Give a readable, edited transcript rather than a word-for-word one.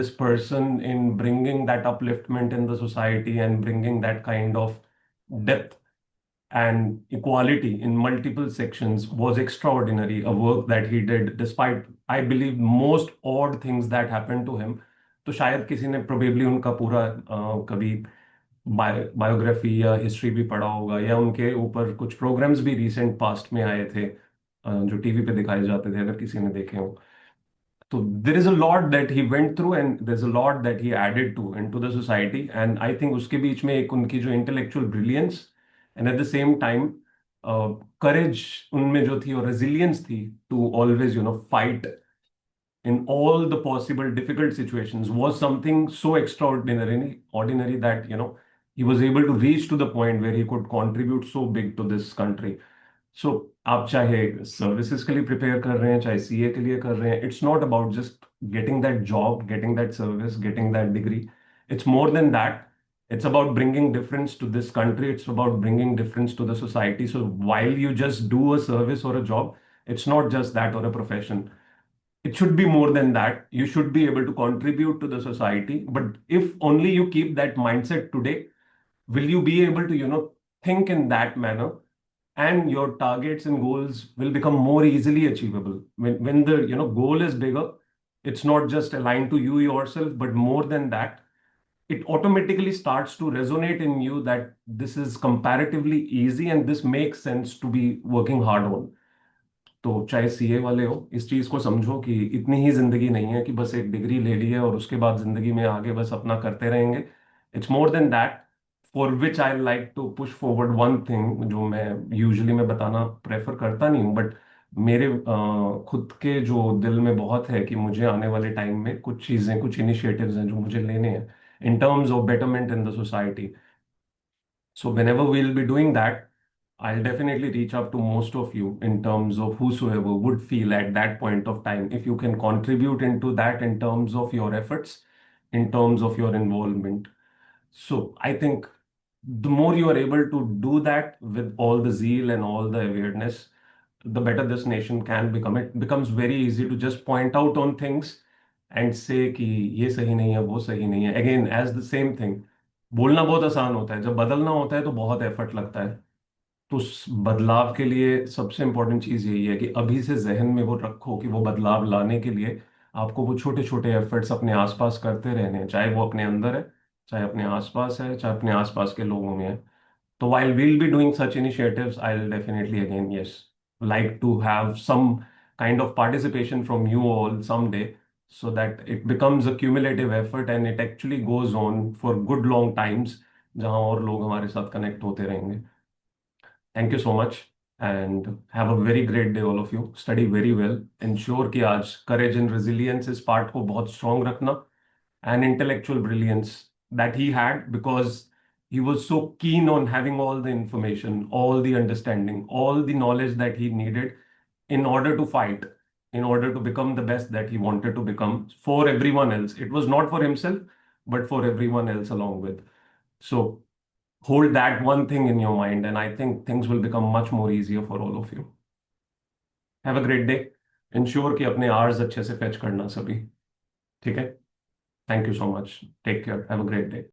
this person in bringing that upliftment in the society and bringing that kind of depth and equality in multiple sections was extraordinary. A work that he did, despite, I believe, most odd things that happened to him. तो शायद किसी ने probably उनका पूरा कभी biography या history भी पढ़ा होगा, या उनके ऊपर कुछ प्रोग्राम्स भी रिसेंट पास्ट में आए थे जो टीवी पे दिखाए जाते थे, अगर किसी ने देखे हो तो there is a lot that he went through and there's a lot that he added to into the society. And I think उसके बीच में एक उनकी जो intellectual brilliance and at the same time courage उनमें जो थी और resilience थी to always fight in all the possible difficult situations was something so ordinary that he was able to reach to the point where he could contribute so big to this country. सो आप चाहे services के लिए prepare कर रहे हैं, चाहे CA के लिए कर रहे हैं, it's not about just getting that job, getting that service, getting that degree. It's more than that. It's about bringing difference to this country. It's about bringing difference to the society. So while you just do a service or a job, it's not just that or a profession. It should be more than that. You should be able to contribute to the society. But if only you keep that mindset today, will you be able to, think in that manner, and your targets and goals will become more easily achievable. When the goal is bigger, it's not just aligned to you yourself, but more than that, it automatically starts to resonate in you that this is comparatively easy and this makes sense to be working hard on. तो चाहे CA वाले हो, इस चीज को समझो कि इतनी ही जिंदगी नहीं है कि बस एक डिग्री ले ली है और उसके बाद जिंदगी में आगे बस अपना करते रहेंगे. It's more than that, for which I like to push forward one thing जो मैं यूजुअली मैं बताना प्रेफर करता नहीं हूँ, बट मेरे खुद के जो दिल में बहुत है कि मुझे आने वाले टाइम में कुछ चीजें, कुछ इनिशिएटिव्स हैं जो मुझे लेने हैं in terms of betterment in the society. So whenever we'll be doing that, I'll definitely reach out to most of you in terms of whosoever would feel at that point of time, if you can contribute into that in terms of your efforts, in terms of your involvement. So I think the more you are able to do that with all the zeal and all the awareness, the better this nation can become. It becomes very easy to just point out on things and say कि ये सही नहीं है, वो सही नहीं है. Again, as the same thing, बोलना बहुत आसान होता है, जब बदलना होता है तो बहुत एफर्ट लगता है. तो उस बदलाव के लिए सबसे इंपॉर्टेंट चीज यही है कि अभी से जहन में वो रखो कि वो बदलाव लाने के लिए आपको वो छोटे छोटे एफर्ट्स अपने आसपास करते रहने हैं, चाहे वो अपने अंदर है, चाहे अपने आसपास है, चाहे अपने आसपास के लोगों में है. So while we'll be doing such initiatives, I'll definitely again, yes, like to have some kind of participation from you all someday so that it becomes a cumulative effort and it actually goes on for good long times जहां और लोग हमारे साथ connect होते रहेंगे. Thank you so much and have a very great day all of you. Study very well. Ensure कि आज courage and resilience इस part को बहुत strong रखना, and intellectual brilliance that he had, because he was so keen on having all the information, all the understanding, all the knowledge that he needed in order to fight, in order to become the best that he wanted to become for everyone else. It was not for himself, but for everyone else along with. So hold that one thing in your mind, and I think things will become much more easier for all of you. Have a great day. Ensure कि अपने hours अच्छे से fetch करना सभी. ठीक है? Thank you so much. Take care. Have a great day.